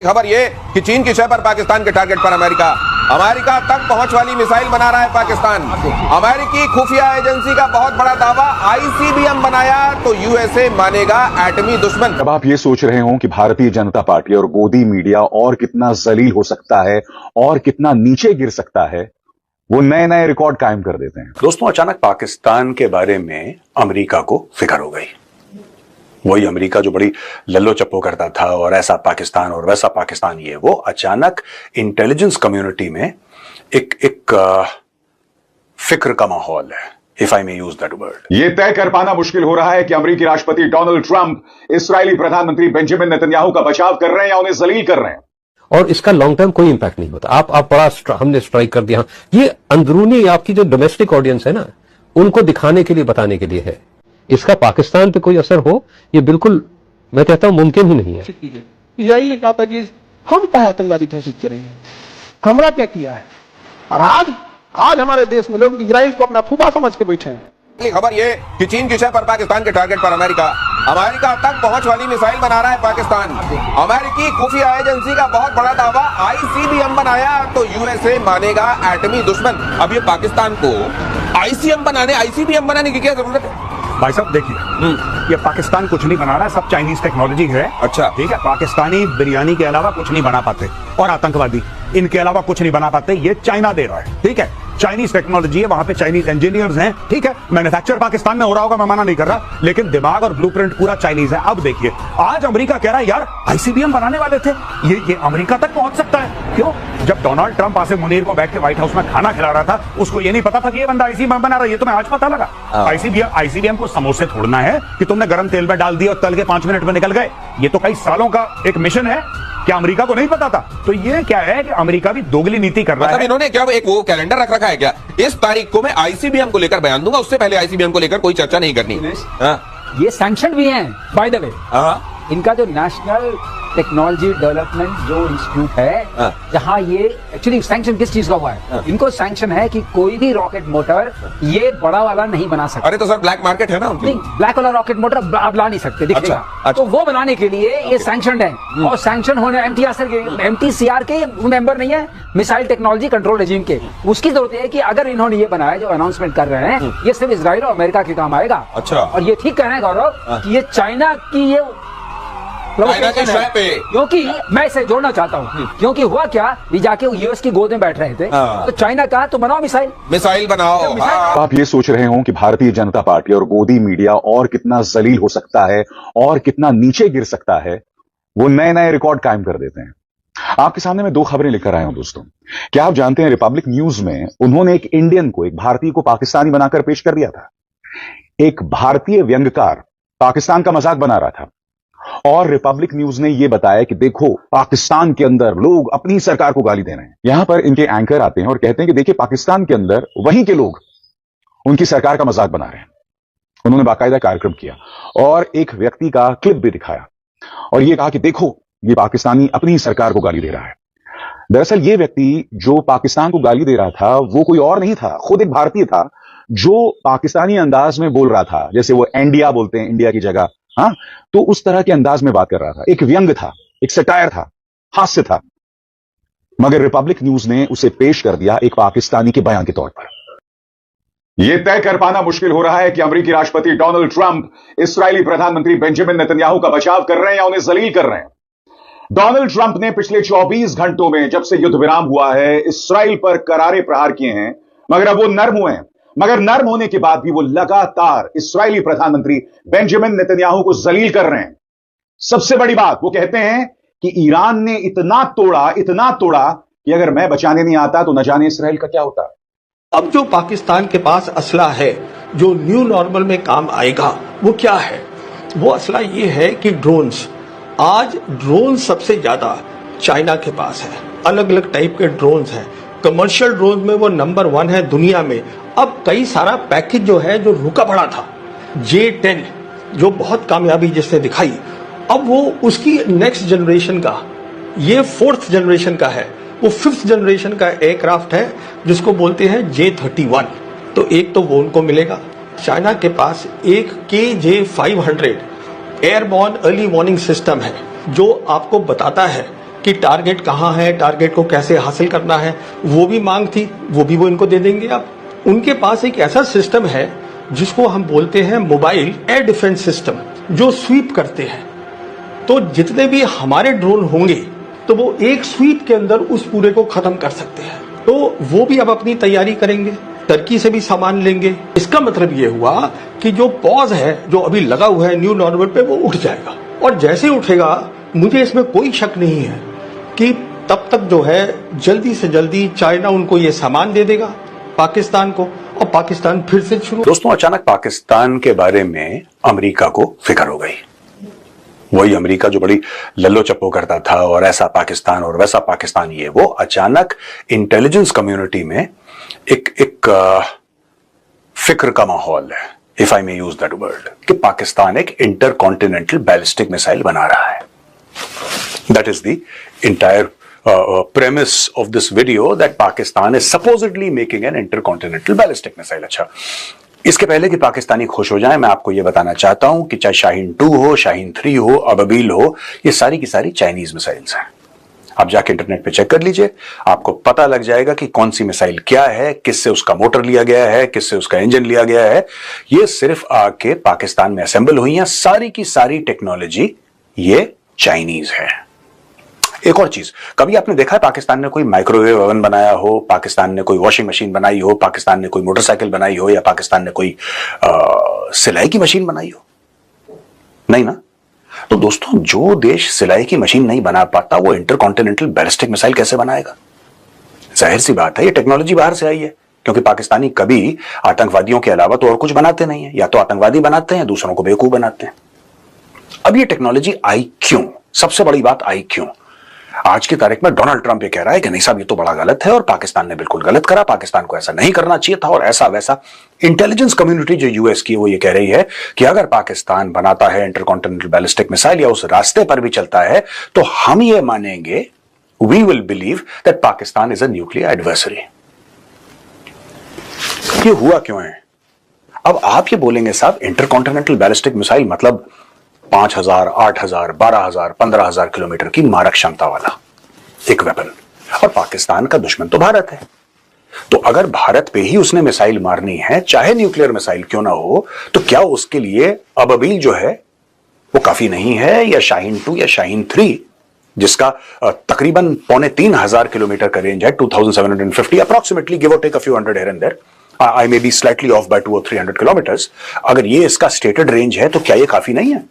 खबर ये कि चीन की शय पर पाकिस्तान के टारगेट पर अमेरिका तक पहुंच वाली मिसाइल बना रहा है पाकिस्तान। अमेरिकी खुफिया एजेंसी का बहुत बड़ा दावा, आईसीबीएम बनाया तो यूएसए मानेगा एटमी दुश्मन। अब आप ये सोच रहे हो कि भारतीय जनता पार्टी और गोदी मीडिया और कितना जलील हो सकता है और कितना नीचे गिर सकता है, वो नए नए रिकॉर्ड कायम कर देते हैं। दोस्तों, अचानक पाकिस्तान के बारे में अमेरिका को फिक्र हो गई। वही अमेरिका जो बड़ी लल्लो चप्पो करता था और ऐसा पाकिस्तान और वैसा पाकिस्तान, ये वो अचानक इंटेलिजेंस कम्युनिटी में एक फिक्र का माहौल है, if I may use that word. यह तय कर पाना मुश्किल हो रहा है कि अमेरिकी राष्ट्रपति डोनाल्ड ट्रंप इस्राएली प्रधानमंत्री बेंजामिन नेतन्याहू का बचाव कर रहे हैं या उन्हें जलील कर रहे हैं, और इसका लॉन्ग टर्म कोई इंपैक्ट नहीं होता। आप बड़ा हमने स्ट्राइक कर दिया। ये अंदरूनी आपकी जो डोमेस्टिक ऑडियंस है ना, उनको दिखाने के लिए, बताने के लिए है। इसका पाकिस्तान पे कोई असर हो, ये बिल्कुल, मैं कहता हूं, मुमकिन ही नहीं है। इजराइल ने कहा था कि हम कहा आतंकवादी घोषित करेंगे, हमरा क्या किया है, और आज हमारे देश में लोग इजराइल को अपना फूफा समझ के बैठे हैं। खबर ये कि चीन की शय पर पाकिस्तान के टारगेट पर अमेरिका तक पहुंच वाली मिसाइल बना रहा है पाकिस्तान। अमेरिकी खुफिया एजेंसी का बहुत बड़ा दावा, आईसीबीएम बनाया तो यूएसए मानेगा एटमी दुश्मन। अब ये पाकिस्तान को आईसीबीएम बनाने की क्या जरूरत है? भाई साहब देखिए, ये पाकिस्तान कुछ नहीं बना रहा है, सब चाइनीज टेक्नोलॉजी है। अच्छा, ठीक है। पाकिस्तानी बिरयानी के अलावा कुछ नहीं बना पाते, और आतंकवादी इनके अलावा कुछ नहीं बना पाते, ये चाइना दे रहा है। ठीक है, चाइनीज टेक्नोलॉजी है, वहां पे चाइनीज इंजीनियर्स हैं। ठीक है, मैन्युफैक्चर पाकिस्तान में हो रहा होगा, मैं मना नहीं कर रहा, लेकिन दिमाग और ब्लूप्रिंट पूरा चाइनीज है। अब देखिए, आज अमेरिका कह रहा है यार आईसीबीएम बनाने वाले थे, ये अमेरिका तक पहुंच सकता है। क्यों? जब डोनाल्ड ट्रंप आसिफ मुनीर को बैठ के व्हाइट हाउस में खाना खिला रहा था, उसको ये नहीं पता था कि ये बंदा आईसीबीएम बना रहा है। ये तुम्हें आज पता लगा? आईसीबीएम को समोसे तोड़ना है कि तुमने गर्म तेल में डाल दिया और तल के 5 मिनट में निकल गए? ये तो कई सालों का एक मिशन है। क्या अमेरिका को नहीं पता था? तो ये क्या है कि अमेरिका भी दोगली नीति कर रहा है। इन्होंने क्या एक वो कैलेंडर रख रखा है क्या, इस तारीख को मैं आईसीबीएम को लेकर बयान दूंगा, उससे पहले आईसीबीएम को लेकर कोई चर्चा नहीं करनी? ये सैंक्शन भी हैं बाय द वे। इनका जो नेशनल टेक्नोलॉजी डेवलपमेंट जो इंस्टीट्यूट है, जहां ये एक्चुअली सैंक्शन किस चीज का हुआ है, इनको सैंक्शन है कि कोई भी रॉकेट मोटर ये बड़ा वाला नहीं बना सकता। अरे तो सर ब्लैक मार्केट है ना उनकी? नहीं, ब्लैक वाला रॉकेट मोटर आप ला नहीं सकते, दिखेगा। अच्छा। तो वो बनाने के लिए ये सैंक्शन है, और सैंक्शन होने एमटीसीआर के मेंबर नहीं है, मिसाइल टेक्नोलॉजी कंट्रोल रेजिम के। उसकी जरूरत है कि अगर इन्होंने ये बनाया, जो अनाउंसमेंट कर रहे हैं, ये सिर्फ इजराइल और अमेरिका के काम आएगा। अच्छा। और ये ठीक कहना है गौरव कि ये चाइना की ये क्योंकि मैं इसे जोड़ना चाहता हूँ, क्योंकि हुआ क्या, ये जाके यूएस की गोद में बैठ रहे थे, तो चाइना कहा तो बनाओ मिसाइल बनाओ। आप ये सोच रहे हो कि भारतीय जनता पार्टी और गोदी मीडिया और कितना जलील हो सकता है और कितना नीचे गिर सकता है, वो नए नए रिकॉर्ड कायम कर देते हैं। आपके सामने मैं 2 खबरें लेकर आया हूं दोस्तों। क्या आप जानते हैं, रिपब्लिक न्यूज में उन्होंने एक इंडियन को, एक भारतीय को पाकिस्तानी बनाकर पेश कर दिया था। एक भारतीय व्यंग्यकार पाकिस्तान का मजाक बना रहा था, और रिपब्लिक न्यूज ने यह बताया कि देखो, पाकिस्तान के अंदर लोग अपनी सरकार को गाली दे रहे हैं। यहां पर इनके एंकर आते हैं और कहते हैं कि देखिए, पाकिस्तान के अंदर वहीं के लोग उनकी सरकार का मजाक बना रहे हैं। उन्होंने बाकायदा कार्यक्रम किया और एक व्यक्ति का क्लिप भी दिखाया और यह कहा कि देखो, ये पाकिस्तानी अपनी सरकार को गाली दे रहा है। दरअसल ये व्यक्ति जो पाकिस्तान को गाली दे रहा था, वो कोई और नहीं था, खुद एक भारतीय था, जो पाकिस्तानी अंदाज में बोल रहा था, जैसे वो इंडिया बोलते हैं, इंडिया की जगह, हाँ, तो उस तरह के अंदाज में बात कर रहा था। एक व्यंग था, एक सटायर था, हास्य था, मगर रिपब्लिक न्यूज ने उसे पेश कर दिया एक पाकिस्तानी के बयान के तौर पर। यह तय कर पाना मुश्किल हो रहा है कि अमेरिकी राष्ट्रपति डोनाल्ड ट्रंप इस्राएली प्रधानमंत्री बेंजामिन नेतन्याहू का बचाव कर रहे हैं या उन्हें जलील कर रहे हैं। डोनाल्ड ट्रंप ने पिछले 24 घंटों में, जब से युद्ध विराम हुआ है, इस्राएल पर करारे प्रहार किए हैं, मगर अब वो नर्म हुए हैं। मगर नर्म होने के बाद भी वो लगातार इस्राएली प्रधानमंत्री बेंजामिन नेतन्याहू को जलील कर रहे हैं। सबसे बड़ी बात, वो कहते हैं कि ईरान ने इतना तोड़ा कि अगर मैं बचाने नहीं आता तो न जाने इस्राएल का क्या होता। अब जो पाकिस्तान के पास असला है, जो न्यू नॉर्मल में काम आएगा, वो क्या है? वो असला ये है कि ड्रोन्स। आज ड्रोन सबसे ज्यादा चाइना के पास है, अलग अलग टाइप के ड्रोन्स हैं। कमर्शियल ड्रोन में वो नंबर 1 है दुनिया में। अब कई सारा पैकेज जो है, जो रुका पड़ा था, J-10 जो बहुत कामयाबी जिसने दिखाई, अब वो उसकी नेक्स्ट जनरेशन का, ये 4th जनरेशन का है, वो 5th जनरेशन का एयरक्राफ्ट है जिसको बोलते हैं J-31। तो एक तो वो उनको मिलेगा। चाइना के पास एक KJ-500 airborne early warning system है, जो आपको बताता है कि टारगेट कहाँ है, टारगेट को कैसे हासिल करना है, वो भी मांग थी, वो इनको दे देंगे आप। उनके पास एक ऐसा सिस्टम है जिसको हम बोलते हैं मोबाइल एयर डिफेंस सिस्टम, जो स्वीप करते हैं। तो जितने भी हमारे ड्रोन होंगे तो वो एक स्वीप के अंदर उस पूरे को खत्म कर सकते हैं। तो वो भी अब अपनी तैयारी करेंगे, टर्की से भी सामान लेंगे। इसका मतलब ये हुआ कि जो पॉज है, जो अभी लगा हुआ है न्यू नॉर्मल पे, वो उठ जाएगा। और जैसे उठेगा, मुझे इसमें कोई शक नहीं है कि तब तक जो है जल्दी से जल्दी चाइना उनको ये सामान दे देगा पाकिस्तान को, और पाकिस्तान फिर से शुरू। दोस्तों, अचानक पाकिस्तान के बारे में अमेरिका को फिक्र हो गई। वही अमेरिका जो बड़ी लल्लो चप्पो करता था और ऐसा पाकिस्तान और वैसा पाकिस्तान, ये वो अचानक इंटेलिजेंस कम्युनिटी में एक फिक्र का माहौल है, if I may use that word, कि पाकिस्तान एक इंटरकॉन्टिनेंटल बैलिस्टिक मिसाइल बना रहा है। That is the entire premise of this video, that Pakistan is supposedly making an intercontinental ballistic missile। अच्छा, इसके पहले कि पाकिस्तानी खुश हो जाएं, मैं आपको यह बताना चाहता हूं कि चाहे शाहीन 2 हो, शाहीन 3 हो, अबाबील हो, ये सारी की सारी चाइनीज मिसाइल्स हैं। आप जाके इंटरनेट पे चेक कर लीजिए, आपको पता लग जाएगा कि कौन सी मिसाइल क्या है, किससे उसका मोटर लिया गया है, किससे उसका इंजन लिया गया है। ये सिर्फ आके पाकिस्तान में असेंबल हुई हैं। सारी की सारी टेक्नोलॉजी ये चाइनीज है। एक और चीज, कभी आपने देखा है पाकिस्तान ने कोई माइक्रोवेव ओवन बनाया हो, पाकिस्तान ने कोई वॉशिंग मशीन बनाई हो, पाकिस्तान ने कोई मोटरसाइकिल बनाई हो, या पाकिस्तान ने कोई सिलाई की मशीन बनाई हो? नहीं ना। तो दोस्तों, जो देश सिलाई की मशीन नहीं बना पाता, वो इंटरकॉन्टिनेंटल बैलिस्टिक मिसाइल कैसे बनाएगा? जाहिर सी बात है, ये टेक्नोलॉजी बाहर से आई है, क्योंकि पाकिस्तानी कभी आतंकवादियों के अलावा तो और कुछ बनाते नहीं है। या तो आतंकवादी बनाते हैं, दूसरों को बेवकूफ बनाते हैं। अब ये टेक्नोलॉजी आई क्यों? सबसे बड़ी बात, आई क्यों? आज की तारीख में डोनाल्ड ट्रंप ये कह रहा है कि नहीं साहब, ये तो बड़ा गलत है और पाकिस्तान ने बिल्कुल गलत करा, पाकिस्तान को ऐसा नहीं करना चाहिए था, और ऐसा वैसा। इंटेलिजेंस कम्युनिटी जो यूएस की, वो ये कह रही है कि अगर पाकिस्तान बनाता है इंटरकॉन्टिनेंटल बैलिस्टिक मिसाइल या उस रास्ते पर भी चलता है, तो हम ये मानेंगे, we will believe that Pakistan is a nuclear adversary. ये हुआ क्यों है? अब आप ये बोलेंगे साहब, इंटरकॉन्टिनेंटल बैलिस्टिक मिसाइल मतलब 5000, 8000, 12000, 15000 किलोमीटर की मारक क्षमता वाला एक वेपन, और पाकिस्तान का दुश्मन तो भारत है। तो अगर भारत पे ही उसने मिसाइल मारनी है, चाहे न्यूक्लियर मिसाइल क्यों ना हो, तो क्या उसके लिए अबाबील जो है वो काफी नहीं है, या शाहीन 2 या शाहीन 3, जिसका तकरीबन 2500 किलोमीटर का रेंज है, 2750 approximately, give or take a few hundred here and there, I may be slightly off by 200 or 300 kilometres. अगर ये इसका स्टेटेड रेंज है, तो क्या ये काफी नहीं है?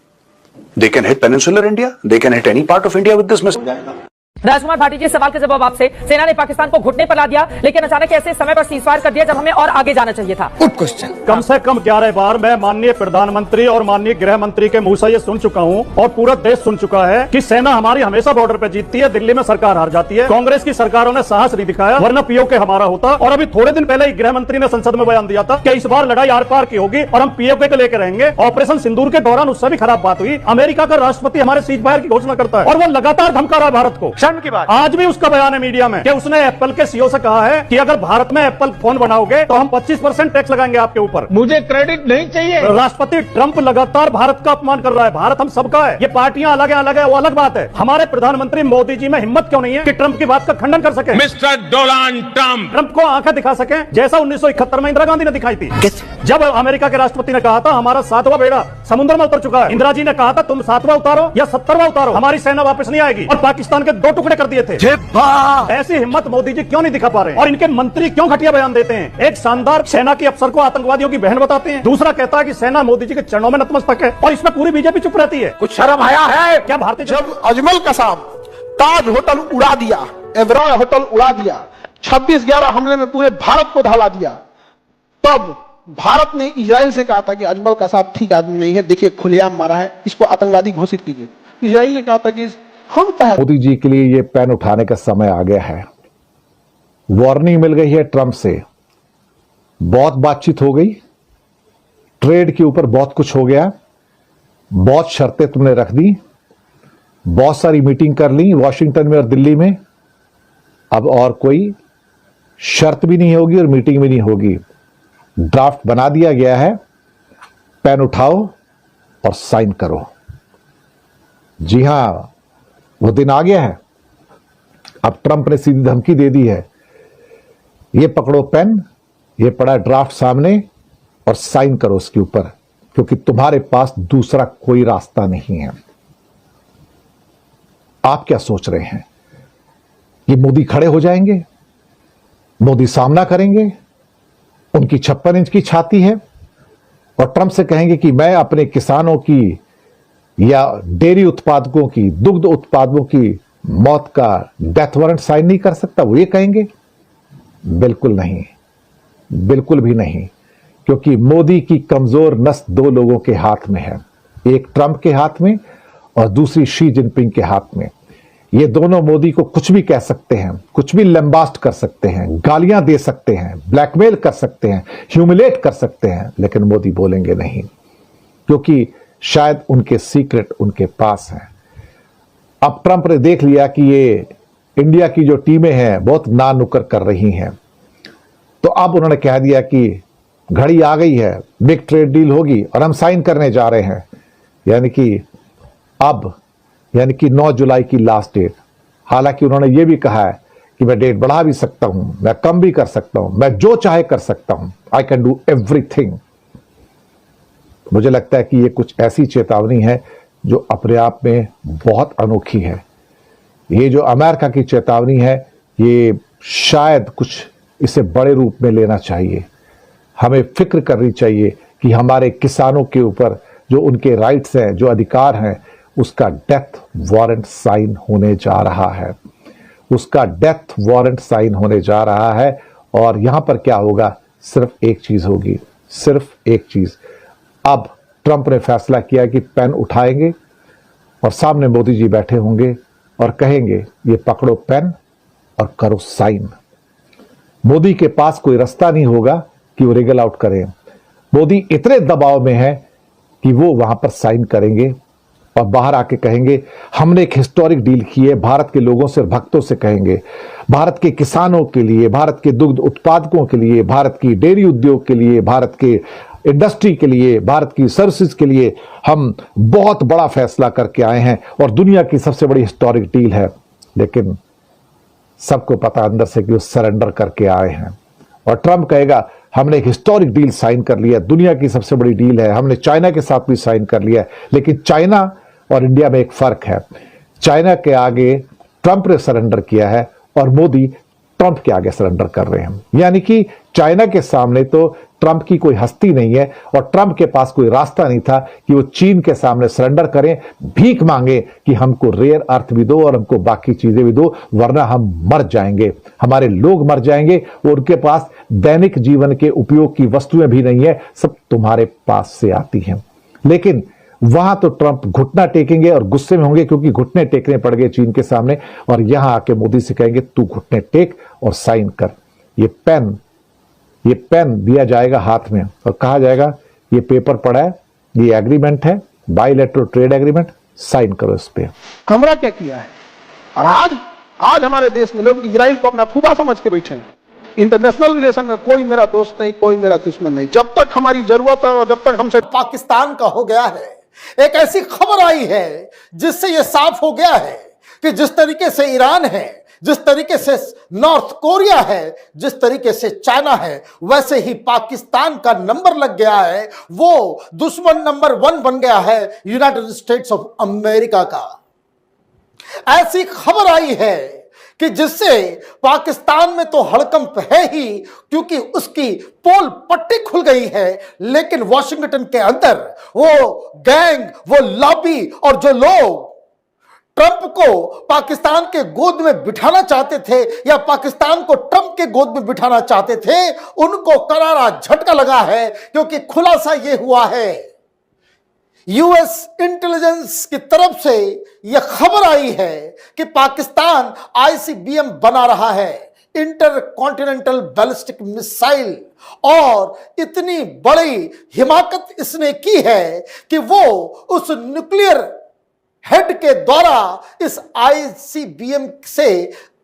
They can hit peninsular India. They can hit any part of India with this missile. राजकुमार भाटी जी, सवाल के जवाब आपसे। सेना ने पाकिस्तान को घुटने पर ला दिया, लेकिन अचानक ऐसे समय पर सीजफायर कर दिया जब हमें और आगे जाना चाहिए था। Good question. कम से कम 11 बार मैं माननीय प्रधानमंत्री और माननीय गृह मंत्री के मुंह से ये सुन चुका हूँ, और पूरा देश सुन चुका है कि सेना हमारी हमेशा बॉर्डर पे जीतती है, दिल्ली में सरकार हार जाती है। कांग्रेस की सरकारों ने साहस नहीं दिखाया, वरना पीओके हमारा होता। और अभी थोड़े दिन पहले ही गृह मंत्री ने संसद में बयान दिया था कि इस बार लड़ाई आर पार की होगी और हम पीओके को लेकर रहेंगे। ऑपरेशन सिंदूर के दौरान उससे भी खराब बात हुई। अमेरिका का राष्ट्रपति हमारे सीजफायर की घोषणा करता है और वो लगातार धमका रहा है भारत को। शर्म की बात, आज भी उसका बयान है मीडिया में कि उसने एप्पल के सीईओ से कहा है कि अगर भारत में एप्पल फोन बनाओगे तो हम 25% टैक्स लगाएंगे आपके ऊपर। मुझे क्रेडिट नहीं चाहिए। राष्ट्रपति ट्रंप लगातार भारत का अपमान कर रहा है। भारत हम सबका है। ये पार्टियां अलग है वो अलग बात है। हमारे प्रधानमंत्री मोदी जी में हिम्मत क्यों नहीं है कि ट्रंप की बात का खंडन कर सके? मिस्टर डोनाल्ड ट्रंप को आंखें दिखा सके, जैसा 1971 में इंदिरा गांधी ने दिखाई थी। जब अमेरिका के राष्ट्रपति ने कहा था हमारा 7वां बेड़ा समुद्र में उतर चुका है, इंदिरा जी ने कहा था तुम 7वां उतारो या 70वां उतारो, हमारी सेना वापस नहीं आएगी, और पाकिस्तान के 2 टुकड़े कर दिए थे। ऐसी हिम्मत मोदी जी क्यों नहीं दिखा पा रहे? और इनके मंत्री क्यों घटिया बयान देते हैं? एक शानदार सेना के अफसर को आतंकवादियों की बहन बताते हैं, दूसरा कहता है कि सेना मोदी जी के चरणों में नतमस्तक है, और इसमें पूरी बीजेपी चुप रहती है। कुछ शर्म आया है क्या भारतीय? जब अजमल कसाब ताज होटल उड़ा दिया, एवरॉय होटल उड़ा दिया, 26/11 हमले में पूरे भारत को ढला दिया, तब भारत ने इजराइल से कहा था कि अजमल कसाब ठीक आदमी नहीं है, देखिए खुलेआम मारा है, इसको आतंकवादी घोषित कीजिए। इजराइल ने कहा था कि हम मोदी जी के लिए ये पेन उठाने का समय आ गया है। वार्निंग मिल गई है ट्रंप से, बहुत बातचीत हो गई, ट्रेड के ऊपर बहुत कुछ हो गया, बहुत शर्तें तुमने रख दी, बहुत सारी मीटिंग कर ली वॉशिंगटन में और दिल्ली में, अब और कोई शर्त भी नहीं होगी और मीटिंग भी नहीं होगी। ड्राफ्ट बना दिया गया है, पेन उठाओ और साइन करो। जी हां, वो दिन आ गया है अब ट्रंप ने सीधी धमकी दे दी है, ये पकड़ो पेन, ये पड़ा ड्राफ्ट सामने और साइन करो उसके ऊपर, क्योंकि तुम्हारे पास दूसरा कोई रास्ता नहीं है। आप क्या सोच रहे हैं? ये मोदी खड़े हो जाएंगे? मोदी सामना करेंगे? उनकी 56 इंच की छाती है और ट्रंप से कहेंगे कि मैं अपने किसानों की या डेयरी उत्पादकों की, दुग्ध उत्पादकों की मौत का डेथ वारंट साइन नहीं कर सकता? वो ये कहेंगे? बिल्कुल नहीं, बिल्कुल भी नहीं, क्योंकि मोदी की कमजोर नस दो लोगों के हाथ में है, एक ट्रंप के हाथ में और दूसरी शी जिनपिंग के हाथ में। ये दोनों मोदी को कुछ भी कह सकते हैं, कुछ भी लंबास्ट कर सकते हैं, गालियां दे सकते हैं, ब्लैकमेल कर सकते हैं, ह्यूमिलेट कर सकते हैं, लेकिन मोदी बोलेंगे नहीं, क्योंकि शायद उनके सीक्रेट उनके पास हैं। अब ट्रंप ने देख लिया कि ये इंडिया की जो टीमें हैं बहुत ना नुकर कर रही हैं, तो अब उन्होंने कह दिया कि घड़ी आ गई है, बिग ट्रेड डील होगी और हम साइन करने जा रहे हैं। यानी कि 9 जुलाई की लास्ट डेट। हालांकि उन्होंने ये भी कहा है कि मैं डेट बढ़ा भी सकता हूं, मैं कम भी कर सकता हूं, मैं जो चाहे कर सकता हूं, आई कैन डू एवरीथिंग। मुझे लगता है कि ये कुछ ऐसी चेतावनी है जो अपने आप में बहुत अनोखी है। ये जो अमेरिका की चेतावनी है, ये शायद कुछ इसे बड़े रूप में लेना चाहिए। हमें फिक्र करनी चाहिए कि हमारे किसानों के ऊपर जो उनके राइट्स हैं, जो अधिकार हैं, उसका डेथ वारंट साइन होने जा रहा है, उसका डेथ वारंट साइन होने जा रहा है। और यहां पर क्या होगा? सिर्फ एक चीज होगी, सिर्फ एक चीज। अब ट्रंप ने फैसला किया कि पेन उठाएंगे और सामने मोदी जी बैठे होंगे और कहेंगे ये पकड़ो पेन और करो साइन। मोदी के पास कोई रास्ता नहीं होगा कि वो रिगल आउट करें। मोदी इतने दबाव में है कि वो वहां पर साइन करेंगे और बाहर आके कहेंगे हमने एक हिस्टोरिक डील की है, भारत के लोगों से, भक्तों से कहेंगे, भारत के किसानों के लिए, भारत के दुग्ध उत्पादकों के लिए, भारत की डेयरी उद्योग के लिए, भारत के इंडस्ट्री के लिए, भारत की सर्विसेज के लिए हम बहुत बड़ा फैसला करके आए हैं और दुनिया की सबसे बड़ी हिस्टोरिक डील है। लेकिन सबको पता अंदर से कि वो सरेंडर करके आए हैं। और ट्रंप कहेगा हमने एक हिस्टोरिक डील साइन कर लिया, दुनिया की सबसे बड़ी डील है, हमने चाइना के साथ भी साइन कर लिया। लेकिन चाइना और इंडिया में एक फर्क है, चाइना के आगे ट्रंप ने सरेंडर किया है और मोदी ट्रंप के आगे सरेंडर कर रहे हैं। यानी कि चाइना के सामने तो ट्रंप की कोई हस्ती नहीं है और ट्रंप के पास कोई रास्ता नहीं था कि वो चीन के सामने सरेंडर करें, भीख मांगे कि हमको रेयर अर्थ भी दो और हमको बाकी चीजें भी दो, वरना हम मर जाएंगे, हमारे लोग मर जाएंगे। और उनके पास दैनिक जीवन के उपयोग की वस्तुएं भी नहीं है, सब तुम्हारे पास से आती हैं। लेकिन वहां तो ट्रंप घुटना टेकेंगे और गुस्से में होंगे क्योंकि घुटने टेकने पड़ गए चीन के सामने, और यहां आके मोदी से कहेंगे तू घुटने टेक और साइन कर। ये पेन दिया जाएगा हाथ में और कहा जाएगा ये पेपर पड़ा है, ये एग्रीमेंट है, बायलैटरल ट्रेड एग्रीमेंट, साइन करो इस पे। हमरा क्या किया है? और आज हमारे देश में लोग इजराइल को अपना फूफा समझ के बैठे हैं। इंटरनेशनल रिलेशन में कोई मेरा दोस्त नहीं, कोई मेरा दुश्मन नहीं। जब तक हमारी जरूरत है और जब तक हमसे पाकिस्तान का हो गया है, एक ऐसी खबर आई है जिससे यह साफ हो गया है कि जिस तरीके से ईरान है, जिस तरीके से नॉर्थ कोरिया है, जिस तरीके से चाइना है, वैसे ही पाकिस्तान का नंबर लग गया है। वो दुश्मन नंबर 1 बन गया है यूनाइटेड स्टेट्स ऑफ अमेरिका का। ऐसी खबर आई है कि जिससे पाकिस्तान में तो हड़कंप है ही, क्योंकि उसकी पोल पट्टी खुल गई है, लेकिन वॉशिंगटन के अंदर वो गैंग, वो लॉबी और जो लोग ट्रंप को पाकिस्तान के गोद में बिठाना चाहते थे या पाकिस्तान को ट्रंप के गोद में बिठाना चाहते थे, उनको करारा झटका लगा है, क्योंकि खुलासा यह हुआ है, यूएस इंटेलिजेंस की तरफ से यह खबर आई है कि पाकिस्तान आईसीबीएम बना रहा है, इंटर कॉन्टिनेंटल बैलिस्टिक मिसाइल, और इतनी बड़ी हिमाकत इसने की है कि वो उस न्यूक्लियर हेड के द्वारा इस आईसीबीएम से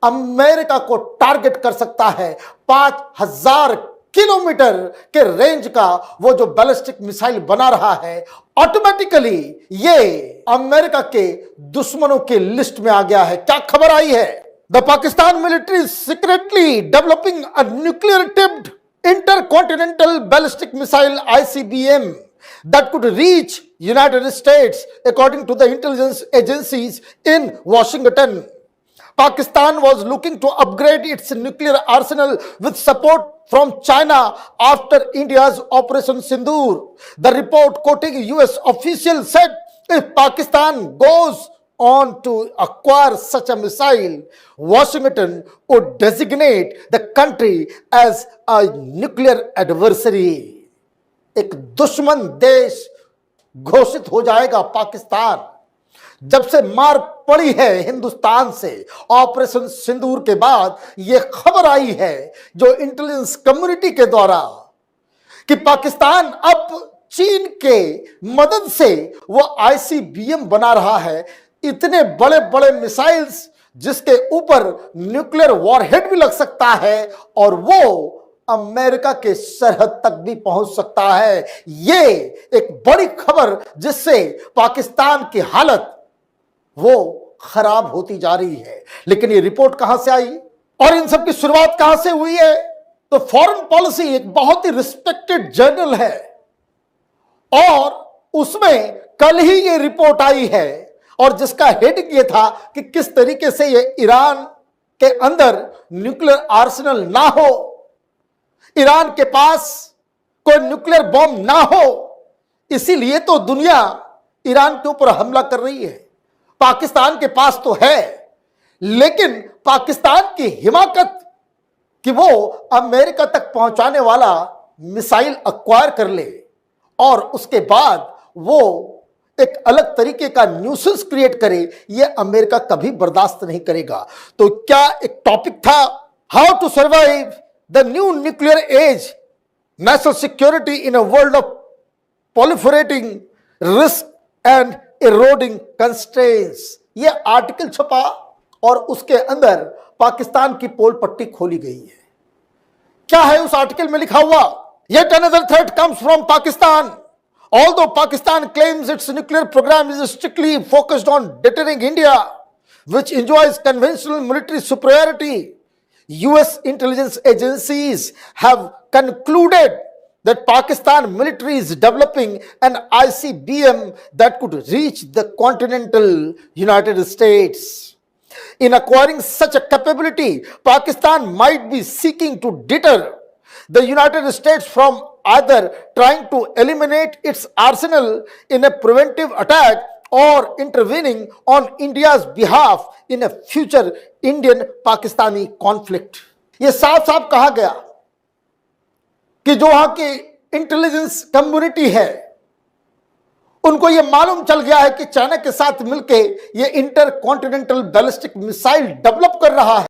अमेरिका को टारगेट कर सकता है। 5000 किलोमीटर के रेंज का वो जो बैलिस्टिक मिसाइल बना रहा है, ऑटोमेटिकली ये अमेरिका के दुश्मनों की लिस्ट में आ गया है। क्या खबर आई है? The Pakistan military is secretly developing a nuclear-tipped intercontinental ballistic missile ICBM that could reach United States, according to the intelligence agencies in Washington. Pakistan was looking to upgrade its nuclear arsenal with support from China after India's Operation Sindoor. The report, quoting a US official, said if Pakistan goes on to acquire such a missile, Washington would designate the country as a nuclear adversary. एक दुश्मन देश घोषित हो जाएगा पाकिस्तान। जब से मार पड़ी है हिंदुस्तान से ऑपरेशन सिंदूर के बाद, यह खबर आई है जो इंटेलिजेंस कम्युनिटी के द्वारा कि पाकिस्तान अब चीन के मदद से वो आईसीबीएम बना रहा है, इतने बड़े बड़े मिसाइल्स जिसके ऊपर न्यूक्लियर वॉरहेड भी लग सकता है और वो अमेरिका के सरहद तक भी पहुंच सकता है। ये एक बड़ी खबर जिससे पाकिस्तान की हालत वो खराब होती जा रही है। लेकिन ये रिपोर्ट कहां से आई और इन सब की शुरुआत कहां से हुई है? तो फॉरेन पॉलिसी एक बहुत ही रिस्पेक्टेड जर्नल है और उसमें कल ही ये रिपोर्ट आई है और जिसका हेडिंग ये था कि किस तरीके से ये ईरान के अंदर न्यूक्लियर आर्सेनल ना हो, ईरान के पास कोई न्यूक्लियर बॉम्ब ना हो, इसीलिए तो दुनिया ईरान के ऊपर हमला कर रही है। पाकिस्तान के पास तो है, लेकिन पाकिस्तान की हिमाकत कि वो अमेरिका तक पहुंचाने वाला मिसाइल एक्वायर कर ले और उसके बाद वो एक अलग तरीके का न्यूसेंस क्रिएट करे, ये अमेरिका कभी बर्दाश्त नहीं करेगा। तो क्या एक टॉपिक था, how to survive the new nuclear age, national security in a world of proliferating risk and eroding constraints। ये आर्टिकल छपा और उसके अंदर पाकिस्तान की पोल पट्टी खोली गई है। क्या है उस आर्टिकल में लिखा हुआ? Yet another threat comes from Pakistan. Although Pakistan claims its nuclear program is strictly focused on deterring India, which enjoys conventional military superiority, US intelligence agencies have concluded that Pakistan military is developing an ICBM that could reach the continental United States. In acquiring such a capability, Pakistan might be seeking to deter the United States from either trying to eliminate its arsenal in a preventive attack or intervening on India's behalf in a future Indian-Pakistani conflict. ये साफ साफ कहा गया कि जो वहां की intelligence community है उनको ये मालूम चल गया है कि चाइना के साथ मिलके ये inter continental ballistic missile develop कर रहा है।